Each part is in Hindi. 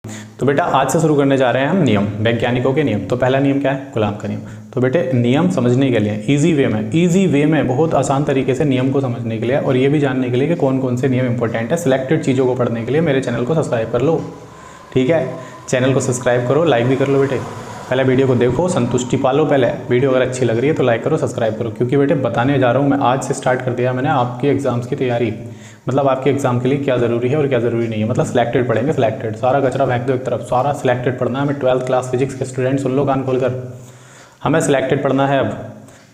तो बेटा आज से शुरू करने जा रहे हैं हम नियम, वैज्ञानिकों के नियम। तो पहला नियम क्या है? कूलाम का नियम। तो बेटे नियम समझने के लिए इजी वे में बहुत आसान तरीके से नियम को समझने के लिए और ये भी जानने के लिए कि कौन कौन से नियम इंपॉर्टेंट है, सिलेक्टेड चीज़ों को पढ़ने के लिए मेरे चैनल को सब्सक्राइब कर लो। ठीक है, चैनल को सब्सक्राइब करो, लाइक भी कर लो बेटे। पहले वीडियो को देखो, संतुष्टि पालो। पहले वीडियो अगर अच्छी लग रही है तो लाइक करो, सब्सक्राइब करो, क्योंकि बेटे बताने जा रहा हूँ मैं। आज से स्टार्ट कर दिया मैंने आपकी एग्जाम्स की तैयारी, मतलब आपके एग्जाम के लिए क्या ज़रूरी है और क्या ज़रूरी नहीं है। मतलब सिलेक्टेड पढ़ेंगे, सिलेक्टेड। सारा कचरा फेंक दो एक तरफ, सारा सिलेक्टेड पढ़ना है हमें। 12th क्लास फिजिक्स के स्टूडेंट सुन लो कान खोलकर, हमें सिलेक्टेड पढ़ना है अब।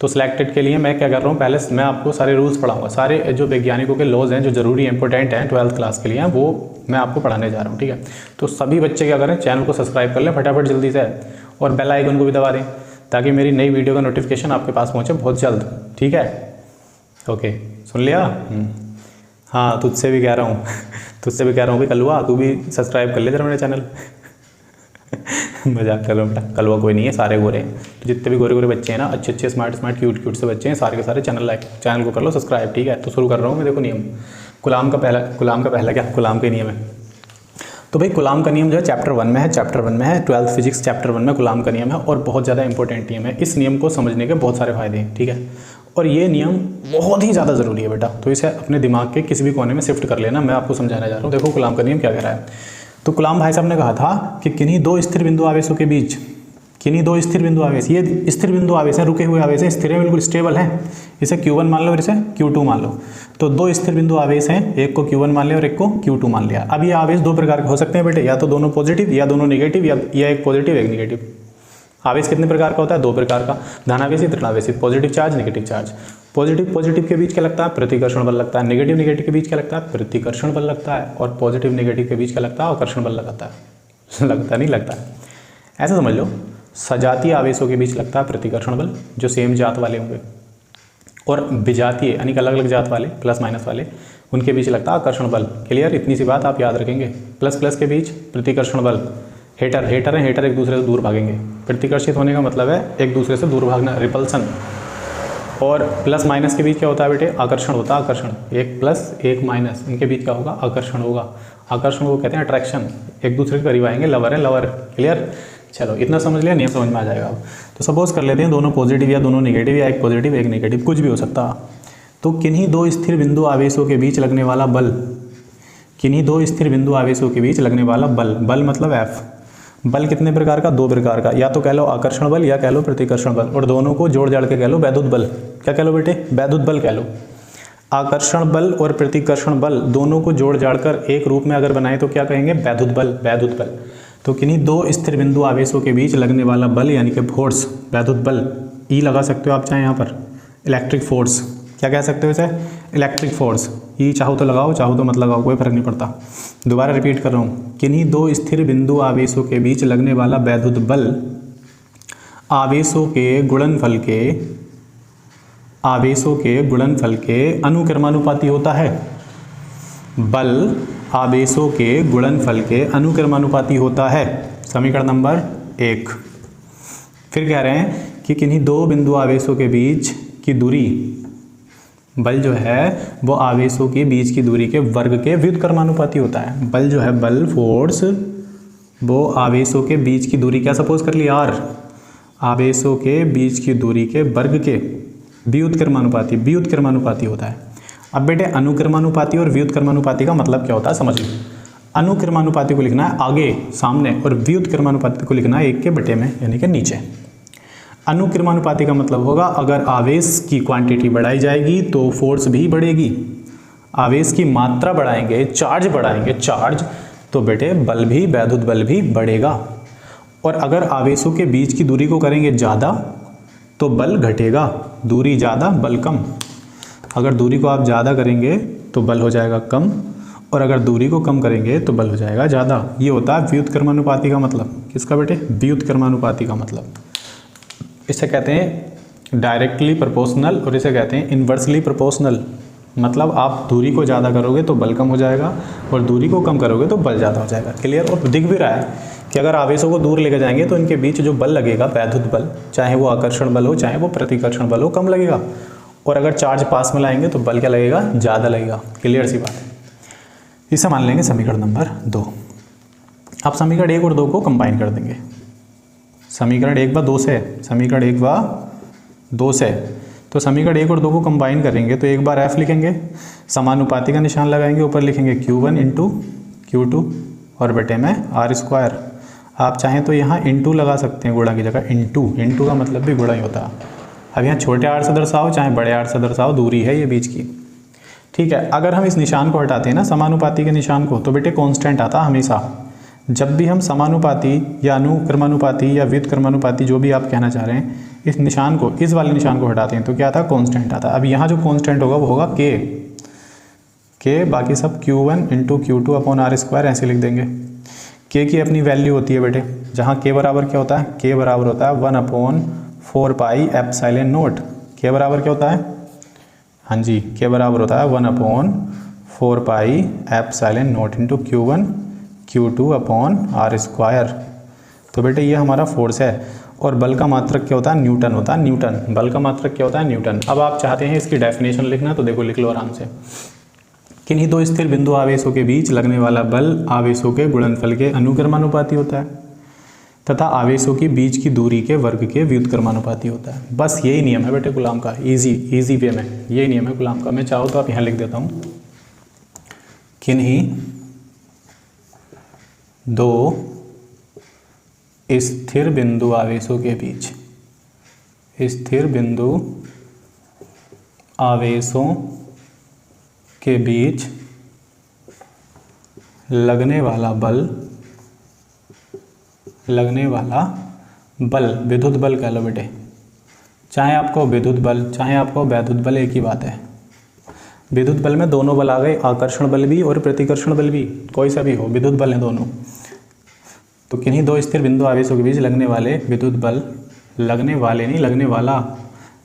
तो सिलेक्टेड के लिए मैं क्या कर रहा हूँ, पहले मैं आपको सारे रूल्स पढ़ाऊंगा, सारे जो वैज्ञानिकों के लॉज हैं जो जरूरी इंपॉर्टेंट हैं 12th क्लास के लिए, वो मैं आपको पढ़ाने जा रहा हूँ। ठीक है, तो सभी बच्चे क्या करें, चैनल को सब्सक्राइब कर लें फटाफट जल्दी से, और बेल आइकन को भी दबा दें ताकि मेरी नई वीडियो का नोटिफिकेशन आपके पास पहुँचे बहुत जल्द। ठीक है, ओके, सुन लिया? हाँ, तुझसे भी कह रहा हूँ तुझसे भी कह रहा हूँ कि कलवा तू भी सब्सक्राइब कर ले जरा मेरे चैनल मजाक कर रहा हूँ बेटा, कलवा कोई नहीं है, सारे गोरे हैं। तो जितने भी गोरे गोरे बच्चे हैं ना, अच्छे अच्छे स्मार्ट क्यूट से बच्चे हैं, सारे के सारे चैनल को कर लो सब्सक्राइब। ठीक है, तो शुरू कर रहा हूँ मैं। देखो नियम, कूलाम का पहला क्या, कूलाम का नियम है। तो भाई कूलाम का नियम जो है चैप्टर 1 में है, 12th फिजिक्स चैप्टर 1 में कूलाम का नियम है, और बहुत ज़्यादा इंपॉर्टेंट नियम है। इस नियम को समझने के बहुत सारे फायदे हैं। ठीक है, और ये नियम बहुत ही ज़्यादा ज़रूरी है बेटा, तो इसे अपने दिमाग के किसी भी कोने में शिफ्ट कर लेना। मैं आपको समझाने जा रहा हूँ। देखो कूलाम का नियम क्या कह रहा है। तो कूलाम भाई साहब ने कहा था कि किन्हीं दो स्थिर बिंदु आवेशों के बीच, किन्हीं दो स्थिर बिंदु आवेश, ये स्थिर बिंदु आवेश है, रुके हुए आवेश है, स्थिर है, बिल्कुल स्टेबल है। इसे Q1 मान लो और इसे Q2 मान लो। तो दो स्थिर बिंदु आवेश हैं, एक को Q1 मान लिया और एक को Q2 मान लिया। अब ये आवेश दो प्रकार के हो सकते हैं बेटे, या तो दोनों पॉजिटिव या दोनों नेगेटिव, या एक पॉजिटिव एक नेगेटिव। आवेश कितने प्रकार का होता है? दो प्रकार का, धनावेशी ऋणावेशी, positive charge negative charge. Positive के बीच क्या लगता है? प्रतिकर्षण बल लगता है। नेगेटिव के बीच क्या लगता है? प्रतिकर्षण बल लगता है। और पॉजिटिव नेगेटिव के बीच क्या लगता है? आकर्षण बल लगता है नहीं लगता है, ऐसा समझ लो। सजातीय आवेशों के बीच लगता है प्रतिकर्षण बल, जो सेम जात वाले होंगे, और विजातीय यानी कि अलग अलग जात वाले, प्लस माइनस वाले, उनके बीच लगता है आकर्षण बल। क्लियर? इतनी सी बात आप याद रखेंगे। प्लस के बीच प्रतिकर्षण बल, हेटर एक दूसरे से दूर भागेंगे। प्रतिकर्षित होने का मतलब है एक दूसरे से दूर भागना, रिपल्सन। और प्लस माइनस के बीच क्या होता है बेटे? आकर्षण होता है, आकर्षण। एक प्लस एक माइनस, इनके बीच क्या होगा? आकर्षण होगा। आकर्षण को कहते हैं अट्रैक्शन, एक दूसरे के करीब आएंगे, लवर है लवर। क्लियर? चलो इतना समझ लिया, नियम समझ में आ जाएगा। तो सपोज कर लेते हैं दोनों पॉजिटिव या दोनों नेगेटिव, या एक पॉजिटिव एक नेगेटिव, कुछ भी हो सकता। तो किन्हीं दो स्थिर बिंदु आवेशों के बीच लगने वाला बल, किन्हीं दो स्थिर बिंदु आवेशों के बीच लगने वाला बल मतलब F। बल कितने प्रकार का? दो प्रकार का, या तो कह लो आकर्षण बल या कह लो प्रतिकर्षण बल, और दोनों को जोड़ जाड़ के कह लो वैद्युत बल। क्या कह लो बेटे? वैद्युत बल कह लो। आकर्षण बल और प्रतिकर्षण बल दोनों को जोड़ जाड़ कर एक रूप में अगर बनाए तो क्या कहेंगे? वैद्युत बल। तो किन्हीं दो स्थिर बिंदु आवेशों के बीच लगने वाला बल यानी कि फोर्स, वैद्युत बल, ई लगा सकते हो आप चाहे यहाँ पर, इलेक्ट्रिक फोर्स, क्या कह सकते हो इसे? Electric force. ई चाहो तो लगाओ, चाहो तो मत लगाओ, कोई फर्क नहीं पड़ता। दोबारा रिपीट कर रहा हूँ, किन्हीं दो स्थिर बिंदु आवेशों के बीच लगने वाला वैद्युत बल आवेशों के गुणनफल के अनुक्रमानुपाती होता है। बल आवेशों के गुणनफल के अनुक्रमानुपाती होता है। समीकरण नंबर 1। फिर कह रहे हैं कि किन्हीं दो बिंदु आवेशों के बीच की दूरी, बल जो है वो आवेशों के बीच की दूरी के वर्ग के व्युत्क्रमानुपाती होता है। बल जो है, बल फोर्स, वो आवेशों के बीच की दूरी, क्या सपोज कर लिया R, आवेशों के बीच की दूरी के वर्ग के व्युत्क्रमानुपाती होता है। अब बेटे अनुक्रमानुपाती और व्युत्क्रमानुपाती का मतलब क्या होता है समझ लो। अनुक्रमानुपाती को लिखना है आगे सामने, और व्युत्क्रमानुपाती को लिखना है 1 के बटे में यानी कि नीचे। अनुक्रमानुपाती का मतलब होगा अगर आवेश की क्वांटिटी बढ़ाई जाएगी तो फोर्स भी बढ़ेगी। आवेश की मात्रा बढ़ाएंगे, चार्ज बढ़ाएंगे, तो बेटे बल भी, वैद्युत बल भी बढ़ेगा। और अगर आवेशों के बीच की दूरी को करेंगे ज़्यादा तो बल घटेगा। दूरी ज़्यादा बल कम। अगर दूरी को आप ज़्यादा करेंगे तो बल हो जाएगा कम, और अगर दूरी को कम करेंगे तो बल हो जाएगा ज़्यादा। ये होता है व्युत्क्रमानुपाती का मतलब। किसका बेटे? व्युत्क्रमानुपाती का मतलब। इसे कहते हैं डायरेक्टली प्रोपोर्शनल और इसे कहते हैं इन्वर्सली प्रोपोर्शनल। मतलब आप दूरी को ज़्यादा करोगे तो बल कम हो जाएगा, और दूरी को कम करोगे तो बल ज़्यादा हो जाएगा। क्लियर? और दिख भी रहा है कि अगर आवेशों को दूर लेकर जाएंगे तो इनके बीच जो बल लगेगा, वैद्युत बल, चाहे वो आकर्षण बल हो चाहे वो प्रतिकर्षण बल हो, कम लगेगा। और अगर चार्ज पास में लाएंगे तो बल क्या लगेगा? ज़्यादा लगेगा। क्लियर सी बात है। इसे मान लेंगे समीकरण नंबर 2। अब समीकरण 1 और 2 को कंबाइन कर देंगे। समीकरण 1 व 2 से, समीकरण 1 व 2 से, तो समीकरण 1 और 2 को कंबाइन करेंगे तो एक बार f लिखेंगे, समानुपाती का निशान लगाएंगे, ऊपर लिखेंगे Q1 इंटू Q2 और बटे में R²। आप चाहें तो यहाँ इंटू लगा सकते हैं गुणा की जगह, इंटू का मतलब भी गुणा ही होता है। अब यहाँ छोटे r से दर्शाओ चाहे बड़े r से दर्शाओ, दूरी है ये बीच की, ठीक है। अगर हम इस निशान को हटाते हैं ना, समानुपाती के निशान को, तो बेटे कांस्टेंट आता हमेशा। जब भी हम समानुपाती या अनुक्रमानुपाती या व्युत्क्रमानुपाती जो भी आप कहना चाह रहे हैं, इस निशान को, इस वाले निशान को हटाते हैं तो क्या आता है, कांस्टेंट आता है। अब यहाँ जो कांस्टेंट होगा वो होगा k, बाकी सब Q1 into Q2 upon R², ऐसे लिख देंगे। k की अपनी वैल्यू होती है बेटे, जहाँ k बराबर क्या होता है, k बराबर होता है 1/4 पाई एप्सिलॉन नॉट। k बराबर क्या होता है, हाँ जी, k बराबर होता है 1/4 pi epsilon not into Q1 Q2 upon R²। तो बेटे ये हमारा फोर्स है, और बल का मात्रक क्या होता है, न्यूटन होता है, न्यूटन। बल का मात्रक क्या होता है, न्यूटन। अब आप चाहते हैं इसकी डेफिनेशन लिखना, तो देखो लिख लो आराम से। किन्हीं दो स्थिर बिंदु आवेशों के बीच लगने वाला बल आवेशों के गुणनफल के अनुक्रमानुपाती होता है तथा आवेशों की बीच की दूरी के वर्ग के व्युत्क्रमानुपाती होता है। बस यही नियम है बेटे कूलाम का, इजी वे में यही नियम है कूलाम का। मैं चाहूँ तो आप यहाँ लिख देता हूँ, किन्हीं दो स्थिर बिंदु आवेशों के बीच, स्थिर बिंदु आवेशों के बीच लगने वाला बल विद्युत बल कह लो बेटे, चाहे आपको विद्युत बल चाहे आपको वैद्युत बल, एक ही बात है। विद्युत बल में दोनों बल आ गए, आकर्षण बल भी और प्रतिकर्षण बल भी, कोई सा भी हो, विद्युत बल है दोनों। तो किन्हीं दो स्थिर बिंदु आवेशों के बीच लगने वाले विद्युत बल, लगने वाला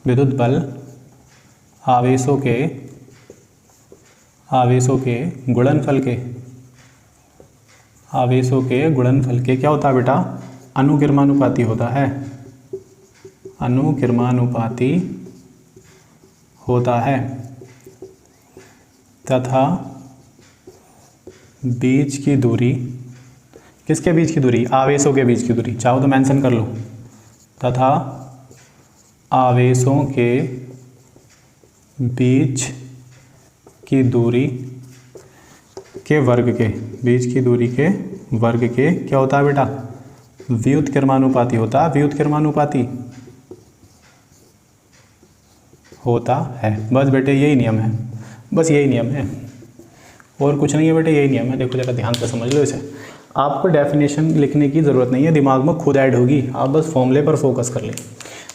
विद्युत बल आवेशों के गुणनफल के क्या होता है बेटा, अनुक्रमानुपाती होता है, अनुक्रमानुपाती होता है तथा बीच की दूरी, किसके बीच की दूरी, आवेशों के बीच की दूरी, चाहो तो मेंशन कर लो, तथा आवेशों के बीच की दूरी के वर्ग के, बीच की दूरी के वर्ग के क्या होता है बेटा, व्युत्क्रमानुपाती होता है, व्युत्क्रमानुपाती होता है। बस बेटे यही नियम है, बस यही नियम है, और कुछ नहीं है बेटे, यही नियम है। देखो जरा ध्यान से समझ लो इसे, आपको डेफिनेशन लिखने की ज़रूरत नहीं है, दिमाग में खुद ऐड होगी, आप बस फॉर्मूले पर फोकस कर लें।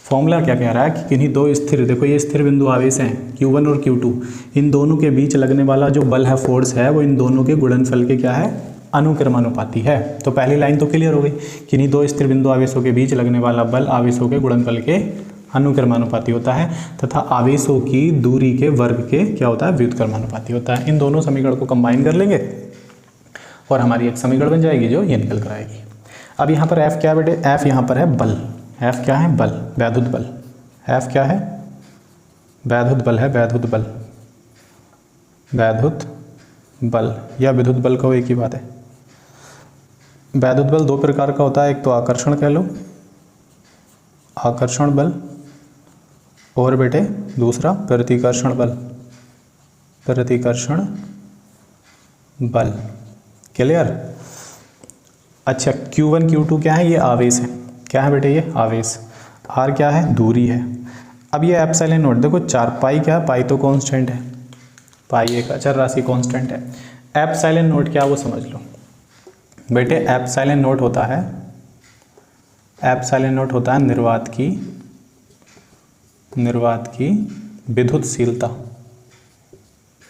फॉर्मूला क्या कह रहा है कि किन्हीं दो स्थिर, देखो ये स्थिर बिंदु आवेश हैं Q1 और Q2, इन दोनों के बीच लगने वाला जो बल है, फोर्स है, वो इन दोनों के गुणनफल के क्या है, अनुक्रमानुपाती है। तो पहली लाइन तो क्लियर हो गई, किन्हीं दो स्थिर बिंदु आवेशों के बीच लगने वाला बल आवेशों के गुणनफल के अनुक्रमानुपाती होता है तथा आवेशों की दूरी के वर्ग के क्या होता है, व्युत्क्रमानुपाती होता है। इन दोनों समीकरण को कंबाइन कर लेंगे और हमारी एक समीकरण बन जाएगी जो ये निकल कर आएगी। अब यहाँ पर F क्या है बेटे, F यहाँ पर है बल, F क्या है, बल, वैद्युत बल। F क्या है, वैद्युत बल है, वैद्युत बल, वैद्युत बल या विद्युत बल का एक ही बात है। वैद्युत बल दो प्रकार का होता है, एक तो आकर्षण कह लो, आकर्षण बल, और बेटे दूसरा प्रतिकर्षण बल, प्रतिकर्षण बल। क्लियर। अच्छा Q1 Q2 क्या है, ये आवेश है, क्या है बेटे, ये आवेश। R क्या है, दूरी है। अब ये एप्सिलॉन नॉट, देखो 4 पाई क्या है, पाई तो कांस्टेंट है, पाई एक अचर राशि कांस्टेंट है। एप्सिलॉन नॉट क्या, वो समझ लो बेटे। एप्सिलॉन नॉट होता है, एप्सिलॉन नॉट होता है निर्वात की विद्युतशीलता,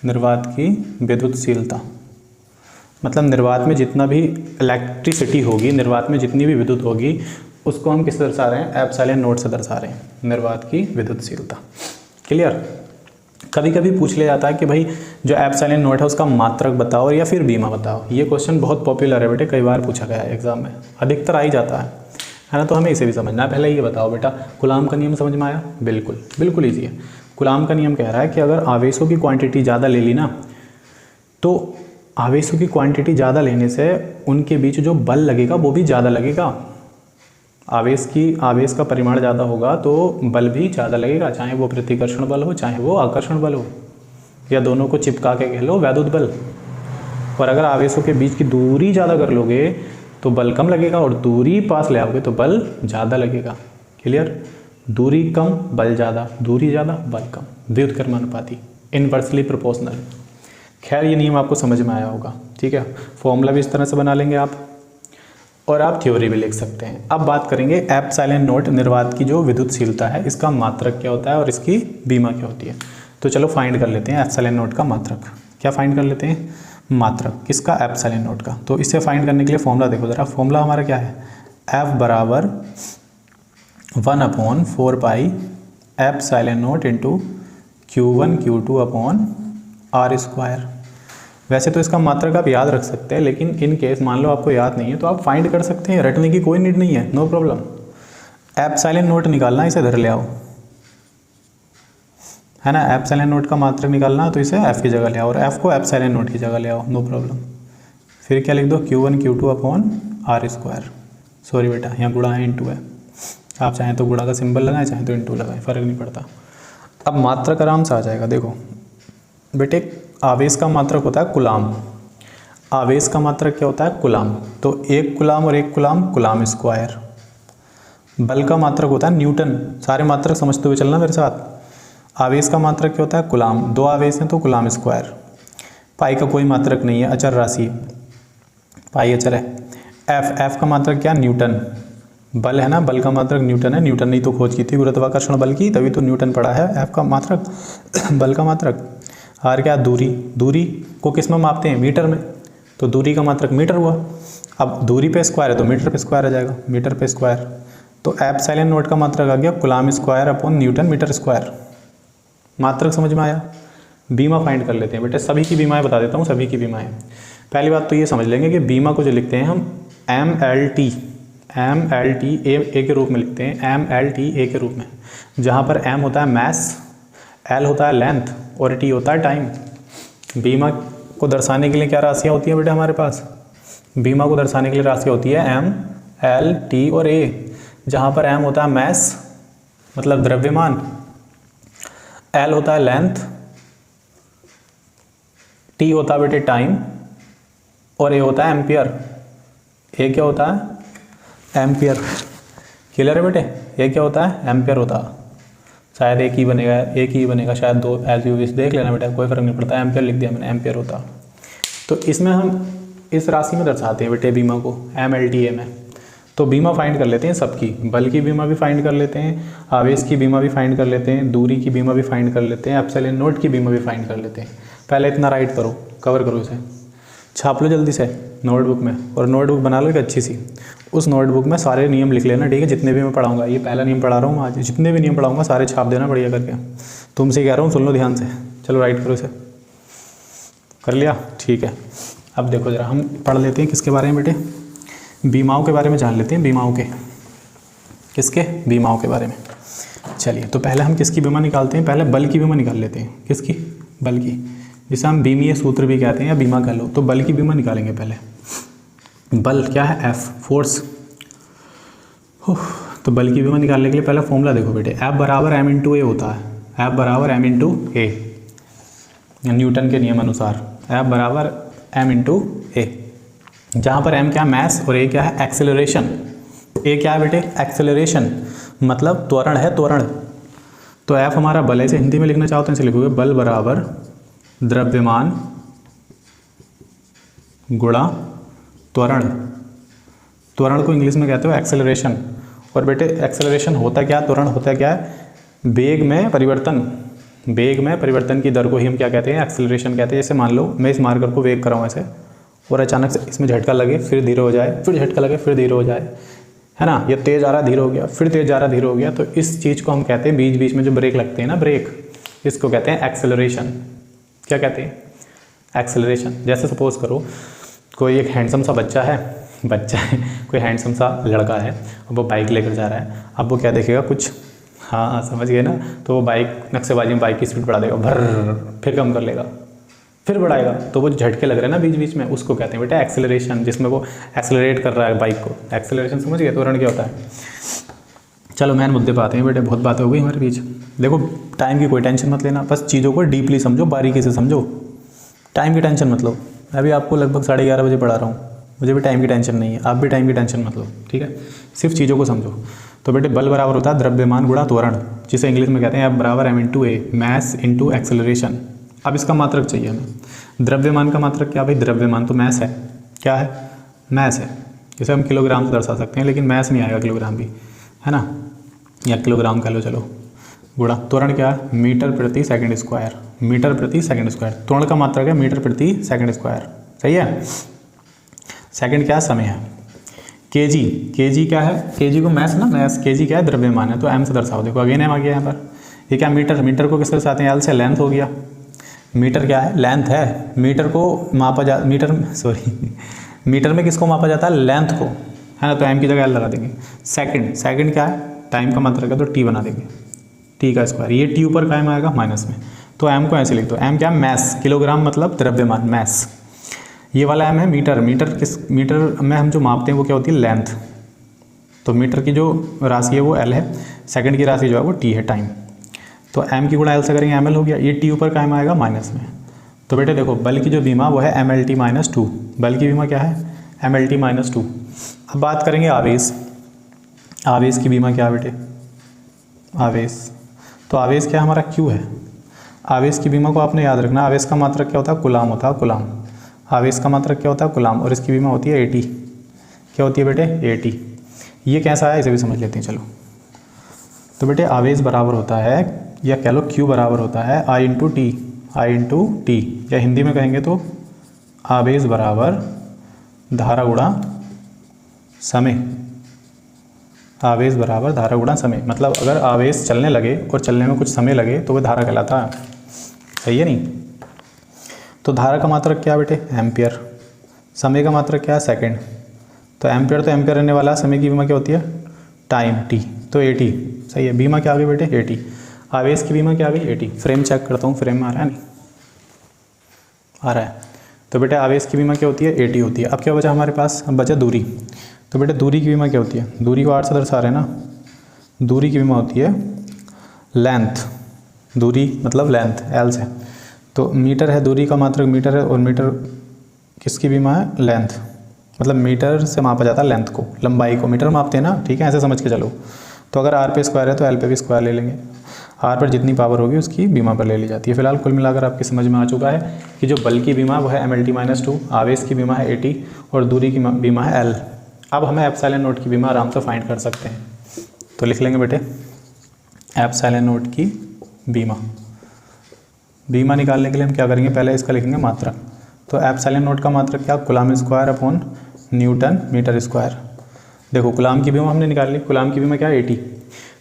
निर्वात की विद्युतशीलता मतलब निर्वात में जितना भी इलेक्ट्रिसिटी होगी, निर्वात में जितनी भी विद्युत होगी, उसको हम किससे दर्शा रहे हैं, एप्सिलॉन नॉट से दर्शा रहे हैं, निर्वात की विद्युतशीलता। क्लियर। कभी कभी पूछ लिया जाता है कि भाई जो एप्सिलॉन नॉट है उसका मात्रक बताओ या फिर बीमा बताओ। ये क्वेश्चन बहुत पॉपुलर है बेटे, कई बार पूछा गया है एग्जाम में, अधिकतर आ ही जाता है ना। तो हमें इसे भी समझना है। पहले ये बताओ बेटा, कूलाम का नियम समझ में आया? बिल्कुल बिल्कुल ईजी है। कूलाम का नियम कह रहा है कि अगर आवेशों की क्वांटिटी ज़्यादा ले ली ना, तो आवेशों की क्वांटिटी ज़्यादा लेने से उनके बीच जो बल लगेगा वो भी ज़्यादा लगेगा। आवेश का परिमाण ज़्यादा होगा तो बल भी ज़्यादा लगेगा, चाहे वो प्रतिकर्षण बल हो चाहे वो आकर्षण बल हो, या दोनों को चिपका के कह लो वैद्युत बल। और अगर आवेशों के बीच की दूरी ज़्यादा कर लोगे तो बल कम लगेगा, और दूरी पास ले आओगे तो बल ज़्यादा लगेगा। क्लियर? दूरी कम बल ज़्यादा, दूरी ज़्यादा बल कम, व्युत्क्रमानुपाती, इनवर्सली प्रोपोर्शनल। खैर ये नियम आपको समझ में आया होगा। ठीक है, फॉर्मूला भी इस तरह से बना लेंगे आप, और आप थ्योरी भी लिख सकते हैं। अब बात करेंगे एप्सिलॉन नॉट निर्वात की जो विद्युतशीलता है, इसका मात्रक क्या होता है और इसकी बीमा क्या होती है। तो चलो फाइंड कर लेते हैं एप्सिलॉन नॉट का मात्रक। क्या फाइंड कर लेते हैं? मात्रक किसका? एप्सिलॉन नॉट का। तो इसे फाइंड करने के लिए फॉर्मूला देखो ज़रा। फॉर्मूला हमारा क्या है? F बराबर 1/4 pi epsilon not into Q1 Q2 upon R square. वैसे तो इसका मात्रक आप याद रख सकते हैं, लेकिन इन केस मान लो आपको याद नहीं है तो आप फाइंड कर सकते हैं, रटने की कोई नीड नहीं है, नो प्रॉब्लम। एप्सिलॉन नॉट निकालना, इसे इधर ले आओ, है ना। एप्सिलॉन नॉट का मात्रक निकालना तो इसे F की जगह ले आओ, और F को एप्सिलॉन नॉट की जगह ले आओ, नो प्रॉब्लम। फिर क्या लिख दो? Q1 Q2 upon R square. Sorry बेटा, यहाँ गुणा है, इंटू है। आप चाहें तो गुणा का सिंबल लगाएं, चाहें तो इंटू लगाएं, फ़र्क नहीं पड़ता। अब मात्रक आराम से आ जाएगा। देखो बेटे, आवेश का मात्रक होता है कूलाम। आवेश का मात्रक क्या होता है? कूलाम। तो 1 कूलाम और 1 कूलाम, कूलाम स्क्वायर। बल का मात्रक होता है न्यूटन। सारे मात्रक समझते हुए चलना मेरे साथ। आवेश का मात्रक क्या होता है? कूलाम। 2 आवेश हैं तो कूलाम स्क्वायर। पाई का कोई मात्रक नहीं है, अचर राशि, पाई अचर है। एफ का मात्रक क्या? न्यूटन। बल है ना, बल का मात्रक न्यूटन है। न्यूटन ने तो खोज की थी गुरुत्वाकर्षण बल की, तभी तो न्यूटन पड़ा है। एफ का मात्रक बल का मात्रक। आर क्या? दूरी। दूरी को किस में मापते हैं? मीटर में। तो दूरी का मात्रक मीटर हुआ। अब दूरी पे स्क्वायर है तो मीटर पे स्क्वायर आ जाएगा, मीटर पे स्क्वायर। तो एप्सिलॉन नॉट का मात्रक आ गया coulomb square upon newton metre square. मात्रक समझ में आया? बीमा फाइंड कर लेते हैं बेटे। सभी की बीमाएं बता देता हूँ, सभी की बीमाएं। पहली बात तो ये समझ लेंगे कि बीमा को जो लिखते हैं हम MLT ए के रूप में लिखते हैं, MLT ए के रूप में, जहाँ पर M होता है मैस, L होता है लेंथ और T होता है टाइम। बीमा को दर्शाने के लिए क्या राशियाँ होती हैं बेटा हमारे पास? बीमा को दर्शाने के लिए राशियाँ होती है M, L, T और A, जहाँ पर M होता है मैस मतलब द्रव्यमान, L होता है लेंथ, T होता है बेटे टाइम और A होता है एम्पियर। A क्या होता है? एम्पियर। क्लियर है बेटे? A क्या होता है? एम्पियर होता है। शायद एक ही बनेगा, शायद 2, एज यू विश, देख लेना बेटा, कोई फर्क नहीं पड़ता। एम्पियर लिख दिया मैंने, एम्पियर होता। तो इसमें हम इस राशि में दर्शाते हैं बेटे बीमा को, MLTA में। तो बीमा फाइंड कर लेते हैं सबकी। बल की बीमा भी फाइंड कर लेते हैं, आवेश की बीमा भी फाइंड कर लेते हैं, दूरी की बीमा भी फाइंड कर लेते हैं, एप्सिलॉन नॉट की बीमा भी फाइंड कर लेते हैं। पहले इतना राइट करो, कवर करो, इसे छाप लो जल्दी से नोटबुक में, और नोटबुक बना लो एक अच्छी सी। उस नोटबुक में सारे नियम लिख लेना, ठीक है? जितने भी मैं पढ़ाऊंगा, ये पहला नियम पढ़ा रहा हूँ आज, जितने भी नियम पढ़ाऊंगा सारे छाप देना बढ़िया करके। तुमसे कह रहा हूँ, सुन लो ध्यान से। चलो राइट करो इसे। कर लिया? ठीक है। अब देखो ज़रा, हम पढ़ लेते हैं किसके बारे में बेटे? बीमाओं के बारे में जान लेते हैं। बीमाओं के, किसके? बीमाओं के बारे में। चलिए, तो पहले हम किसकी बीमा निकालते हैं? पहले बल की बीमा निकाल लेते हैं। किसकी? बल की, जिसे हम बीमीय सूत्र भी कहते हैं या बीमा कह लो। तो बल की बीमा निकालेंगे पहले। बल क्या है? F, force. तो बल की बीमा निकालने के लिए पहला फॉर्मूला देखो बेटे, F बराबर M इंटू ए होता है। F बराबर M इंटू ए, न्यूटन के नियम अनुसार F बराबर M इंटू ए, जहाँ पर M क्या है? मैस, और A क्या है? एक्सेलरेशन। A क्या है बेटे? एक्सेलरेशन, मतलब त्वरण है, त्वरण। तो F हमारा बल है, इसे हिंदी में लिखना चाहते हैं, इसे लिखोगे बल बराबर द्रव्यमान गुणा त्वरण। त्वरण को इंग्लिश में कहते हो एक्सेलरेशन। और बेटे एक्सेलरेशन होता क्या? त्वरण होता क्या है? वेग में परिवर्तन। वेग में परिवर्तन की दर को ही हम क्या कहते हैं? एक्सेलरेशन कहते हैं। जैसे मान लो मैं इस मार्कर को वेग कराऊँ ऐसे, और अचानक से इसमें झटका लगे, फिर धीरे हो जाए, फिर झटका लगे, फिर धीरे हो जाए, है ना? ये तेज़ आ रहा, धीरे हो गया, फिर तेज़ आ रहा, धीरे हो गया। तो इस चीज़ को हम कहते हैं, बीच बीच में जो ब्रेक लगते हैं ना, ब्रेक, इसको कहते हैं एक्सेलरेशन। क्या कहते हैं? एक्सेलरेशन। जैसे सपोज करो कोई एक हैंडसम सा बच्चा है, कोई हैंडसम सा लड़का है, और वो बाइक लेकर जा रहा है। अब वो क्या देखेगा? कुछ, हाँ समझ गए ना? तो वो बाइक नक्शेबाजी में बाइक की स्पीड बढ़ा देगा, भर, फिर कम कर लेगा, फिर बढ़ाएगा तो वो झटके लग रहे हैं ना बीच बीच में, उसको कहते हैं बेटा एक्सेलरेशन, जिसमें वो एक्सेलरेट कर रहा है बाइक को। एक्सेलरेशन समझ गए, त्वरण क्या होता है। चलो मेन मुद्दे पे आते हैं बेटे, बहुत बातें हो गई हमारे बीच। देखो टाइम की कोई टेंशन मत लेना, बस चीज़ों को डीपली समझो, बारीकी से समझो, टाइम की टेंशन मत लो। अभी आपको लगभग 11:30 बजे पढ़ा रहा हूँ, मुझे भी टाइम की टेंशन नहीं है, आप भी टाइम की टेंशन मत लो, ठीक है। सिर्फ चीज़ों को समझो। तो बेटे बल बराबर होता है द्रव्यमान गुणा त्वरण, जिसे इंग्लिश में कहते हैं F बराबर m/a, मैस इंटू एक्सेलरेशन। अब इसका मात्रक चाहिए हमें। द्रव्यमान का मात्रक क्या भाई, द्रव्यमान तो मैस है, क्या है, मैस है। इसे हम किलोग्राम से दर्शा सकते हैं, लेकिन मैस नहीं आएगा किलोग्राम भी, है ना, या किलोग्राम कह लो चलो। गुणा त्वरण क्या है, मीटर प्रति सेकंड स्क्वायर, मीटर प्रति सेकंड स्क्वायर। त्वरण का मात्रक है मीटर प्रति सेकंड स्क्वायर, सही है। सेकंड क्या समय है, केजी, केजी क्या है, केजी को मैस ना, मैस, केजी क्या है, द्रव्यमान है, तो एम से दर्शाओ। देखो अगेन एम आ गया यहाँ पर। ये क्या मीटर, मीटर को किससे दर्शाते हैं, एल से, लेंथ हो गया। मीटर क्या है, लेंथ है। मीटर को मापा जा, मीटर मीटर में किसको मापा जाता है, लेंथ को, है ना, तो एम की जगह एल लगा देंगे। सेकंड, सेकंड क्या है, टाइम का मात्रक है, तो टी बना देंगे, टी का स्क्वायर। ये टी ऊपर कायम आएगा माइनस में, तो एम को ऐसे लिख दो। एम क्या है, मैस, किलोग्राम मतलब द्रव्यमान, मैस। ये वाला एम है मीटर, मीटर किस, मीटर में हम जो मापते हैं वो क्या होती है, लेंथ। तो मीटर की जो राशि है वो एल है, सेकंड की राशि जो है वो टी है, टाइम। तो एम की गुणा एल से करेंगे, एम एल हो गया। ये टी ऊपर कायम आएगा माइनस में। तो बेटे देखो बल की जो बीमा वो है MLT-2, बल की बीमा क्या है, MLT-2। अब बात करेंगे आवेश, आवेश की बीमा क्या है बेटे, आवेश। तो आवेश क्या हमारा Q है। आवेश की बीमा को आपने याद रखना, आवेश का मात्रक क्या होता है, कुलाम होता है, कुलाम। आवेश का मात्रक क्या होता है, कुलाम, और इसकी बीमा होती है AT। क्या होती है बेटे, AT। ये कैसा है इसे भी समझ लेते हैं, चलो। तो बेटे आवेश बराबर होता है, या कह लो Q बराबर होता है I/T, I/T, या हिंदी में कहेंगे तो आवेश बराबर धारा गुणा समय। आवेश बराबर धारा गुणा समय, मतलब अगर आवेश चलने लगे और चलने में कुछ समय लगे तो वह धारा कहलाता है, सही है नहीं। तो धारा का मात्रक क्या है बेटे, एम्पियर। समय का मात्रक क्या है, सेकंड। तो एम्पियर तो एम्पियर रहने वाला, समय की बीमा क्या होती है, टाइम, टी, तो AT, सही है। बीमा क्या आ गई बेटे, AT। आवेश की बीमा क्या आ गई, AT। फ्रेम चेक करता हूँ, फ्रेम में आ रहा है, नहीं आ रहा है। तो बेटे आवेश की बीमा क्या होती है, AT होती है। अब क्या बचा हमारे पास, अब बचा दूरी। तो बेटे दूरी की बीमा क्या होती है, दूरी को R से दर्शा रहे हैं ना, दूरी की बीमा होती है लेंथ। दूरी मतलब लेंथ, L से। तो मीटर है, दूरी का मात्रक मीटर है, और मीटर किसकी बीमा है, लेंथ। मतलब मीटर से मापा जाता है लेंथ को, लंबाई को मीटर मापते हैं ना, ठीक है, ऐसे समझ के चलो। तो अगर R पे स्क्वायर है तो L पे भी स्क्वायर ले लेंगे। R पर जितनी पावर होगी उसकी बीमा पर ले ली जाती है। फिलहाल कुल मिलाकर आपकी समझ में आ चुका है कि जो बल की बीमा वो है MLT-2, आवेश की बीमा है AT, और दूरी की बीमा है L। अब हमें एप्सिलॉन नोट की बीमा आराम से फाइंड कर सकते हैं। तो लिख लेंगे बेटे एप्सिलॉन नोट की बीमा। बीमा निकालने के लिए हम क्या करेंगे, पहले इसका लिखेंगे मात्रक। तो एप्सिलॉन नोट का मात्रक क्या, coulomb square upon newton metre square. देखो कूलम की बीमा हमने निकाल ली, कूलम की बीमा क्या है, AT।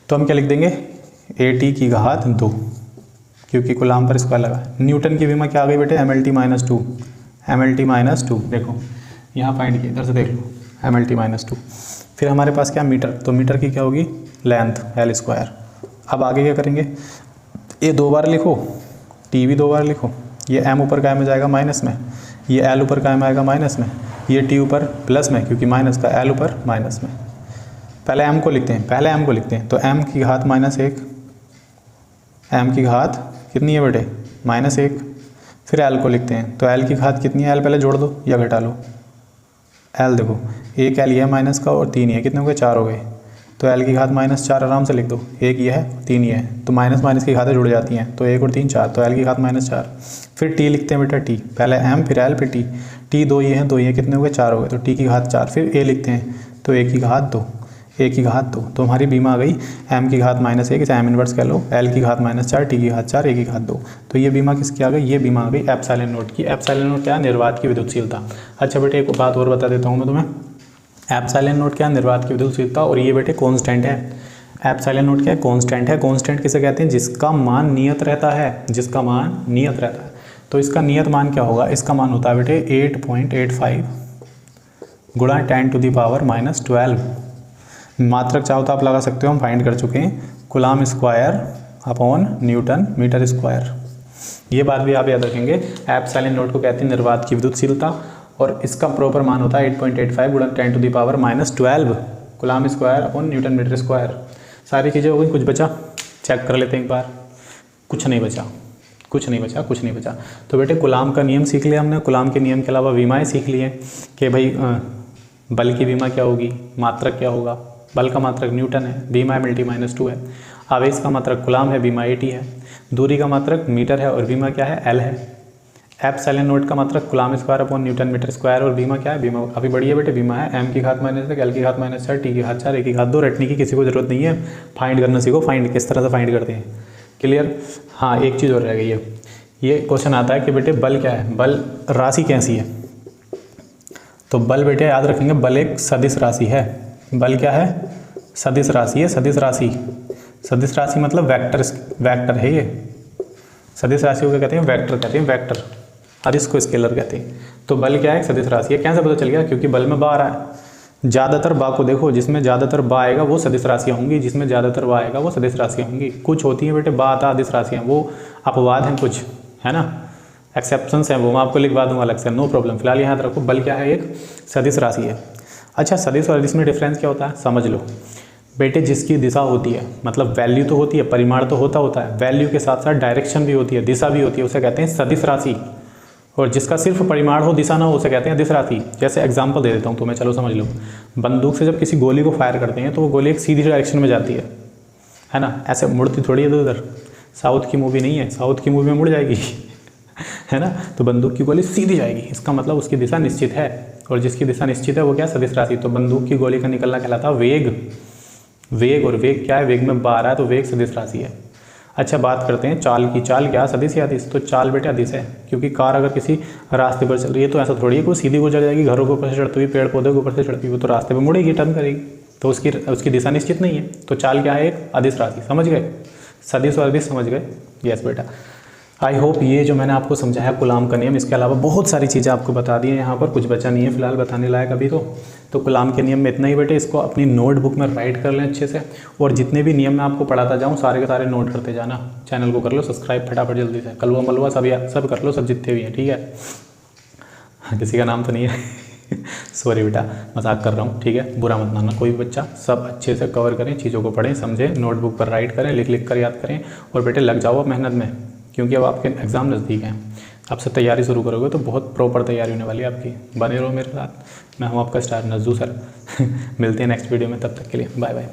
तो हम क्या लिख देंगे, AT की घात 2, क्योंकि कूलम पर स्क्वायर लगा। न्यूटन की बीमा क्या आ गई बेटे, MLT-2, MLT-2। देखो यहाँ फाइंड किया, इधर से देख लो, MLT-2। फिर हमारे पास क्या, मीटर। तो मीटर की क्या होगी, लेंथ, L स्क्वायर। अब आगे क्या करेंगे, ये 2 बार लिखो, T भी 2 बार लिखो। ये M ऊपर कायम में जाएगा माइनस में, ये L ऊपर कायम आएगा माइनस में, ये T ऊपर प्लस में, क्योंकि माइनस का, L ऊपर माइनस में। पहले M को लिखते हैं, पहले M को लिखते हैं। तो M की घात -1, M की घात कितनी है बेटे, -1। फिर L को लिखते हैं, तो L की घात कितनी है, L पहले जोड़ दो या घटा लो। L देखो, एक L ये है माइनस का और 3 ये, कितने हो गए, 4 हो गए। तो L की घात -4 आराम से लिख दो, एक ये है 3 ये है, तो माइनस माइनस की घातें जुड़ जाती हैं, तो 1 और 3 4, तो L की घात -4। फिर T लिखते हैं बेटा, T पहले M फिर L फिर T। T 2 ये हैं, 2 ये, कितने हो गए, 4 हो गए, तो T की घात 4। फिर A लिखते हैं, तो 1 की घात 2, 1 की घात 2। तो हमारी बीमा आ गई M की घात -1, इसे M इनवर्स कह लो, L की घात -4, T की घात 4, 1 की घात 2। तो ये बीमा किसकी आ गई, ये बीमा आ गई एप्सिलॉन नोट की। एप्सिलॉन नोट क्या है, निर्वात की विद्युतशीलता। अच्छा बेटे एक बात और बता देता हूँ मैं तुम्हें, एप्सिलॉन नोट क्या है, निर्वात की विद्युतशीलता, और ये बेटे कांस्टेंट है। एप्सिलॉन नोट क्या है, कांस्टेंट है। कांस्टेंट किसे कहते हैं, जिसका मान नियत रहता है, जिसका मान नियत रहता है। तो इसका नियत मान क्या होगा, इसका मान होता है बेटे 8.85 गुणा 10⁻⁻12। मात्रक चाहो तो आप लगा सकते हो, हम फाइंड कर चुके हैं, coulomb square upon newton metre square. ये बात भी आप याद रखेंगे। एप्सिलॉन नॉट को कहते हैं निर्वात की विद्युतशीलता, और इसका प्रॉपर मान होता है 8.85 गुणा 10⁻⁻12 coulomb square upon newton metre square. सारी चीज़ें हो गई, कुछ बचा चेक कर लेते हैं एक बार। कुछ नहीं बचा, कुछ नहीं बचा, कुछ नहीं बचा। तो बेटे कूलम्ब का नियम सीख लिया हमने। कूलम्ब के नियम के अलावा विमाएँ सीख लिए कि भाई बल की विमा क्या होगी, मात्रक क्या होगा। बल का मात्रक न्यूटन है, विमा mLT - 2 है। आवेश का मात्रक कूलम्ब है, विमा AT है। दूरी का मात्रक मीटर है और विमा क्या है, L है। एप्सिलॉन नॉट का मात्रक coulomb square upon newton metre square, और बीमा क्या है, बीमा काफ़ी बड़ी है बेटे। बीमा है m की घात -1, L की घात -4, T की घात 4, A की घात 2। रटने की किसी को जरूरत नहीं है, फाइंड करना सीखो। फाइंड किस तरह से फाइंड करते हैं, क्लियर। हाँ, एक चीज़ और रह गई है। ये क्वेश्चन आता है कि बेटे बल क्या है, बल राशि कैसी है। तो बल बेटे याद रखेंगे, बल एक सदिश राशि है। बल क्या है, सदिश राशि है। सदिश राशि, सदिश राशि मतलब वेक्टर है ये। सदिश राशि को क्या कहते हैं, वेक्टर कहते हैं, वेक्टर। और इसको स्केलर कहते हैं। तो बल क्या है, सदिश राशि है। कैसे पता चल गया, क्योंकि बल में बा आ रहा है। ज़्यादातर बा को देखो, जिसमें ज़्यादातर बा आएगा वो सदिश राशियाँ होंगी, जिसमें ज़्यादातर बा आएगा वो सदिश राशियाँ होंगी। कुछ होती हैं बेटे बा आता अदिश राशियाँ, वो अपवाद हैं कुछ, है ना, एक्सेप्शंस हैं, वो मैं आपको लिखवा दूंगा अलग से, नो प्रॉब्लम। फिलहाल यहाँ रखो, बल क्या है, एक सदिश राशि है। अच्छा, सदिश और अदिश में डिफरेंस क्या होता है, समझ लो बेटे। जिसकी दिशा होती है, मतलब वैल्यू तो होती है, परिमाण तो होता है, वैल्यू के साथ साथ डायरेक्शन भी होती है, दिशा भी होती है, उसे कहते हैं सदिश राशि। और जिसका सिर्फ परिमाण हो, दिशा ना हो, उसे कहते हैं अदिश राशि। जैसे एग्जांपल दे देता हूँ तुम्हें, चलो समझ लो। बंदूक से जब किसी गोली को फायर करते हैं तो वो गोली एक सीधी डायरेक्शन में जाती है ना, ऐसे मुड़ती थोड़ी है इधर। साउथ की मूवी नहीं है, साउथ की मूवी में मुड़ जाएगी है ना। तो बंदूक की गोली सीधी जाएगी, इसका मतलब उसकी दिशा निश्चित है। और जिसकी दिशा निश्चित है वो क्या, सदिश राशि। तो बंदूक की गोली का निकलना कहलाता है वेग। वेग, और वेग क्या है, वेग में 12 तो वेग सदिश राशि है। अच्छा, बात करते हैं चाल की। चाल क्या, सदिश या अदिश। तो चाल बेटे अदिश है, क्योंकि कार अगर किसी रास्ते पर चल रही है तो ऐसा थोड़ी है कोई सीधी गुजर जाएगी, घरों के ऊपर से चढ़ती हुई, पेड़ पौधे के ऊपर से चढ़ती हुई, तो रास्ते पर मुड़ेगी, टर्न करेगी। तो उसकी दिशा निश्चित नहीं है। तो चाल क्या है, एक अदिश राशि। समझ गए, सदिश और अदिश समझ गए। यस बेटा, आई होप ये जो मैंने आपको समझाया कूलम्ब का नियम, इसके अलावा बहुत सारी चीज़ें आपको बता दी हैं। यहाँ पर कुछ बचा नहीं है फिलहाल बताने लायक अभी तो कूलम्ब के नियम में इतना ही बेटे। इसको अपनी नोटबुक में राइट कर लें अच्छे से, और जितने भी नियम मैं आपको पढ़ाता जाऊँ सारे के सारे नोट करते जाना। चैनल को कर लो सब्सक्राइब फटाफट जल्दी से, कलवा मलवा सब कर लो, सब जितने भी हैं, ठीक है। किसी का नाम तो नहीं है सॉरी बेटा, मजाक कर रहा हूँ, ठीक है, बुरा मत मानना कोई भी बच्चा। सब अच्छे से कवर करें, चीज़ों को पढ़ें, समझें, नोटबुक पर राइट करें, लिख कर याद करें। और बेटे लग जाओ अब मेहनत में, क्योंकि अब आपके एग्ज़ाम नज़दीक हैं। अब से तैयारी शुरू करोगे तो बहुत प्रॉपर तैयारी होने वाली है आपकी। बने रहो मेरे साथ, मैं हूँ आपका स्टार नज़्ज़ू सर मिलते हैं नेक्स्ट वीडियो में, तब तक के लिए बाय बाय।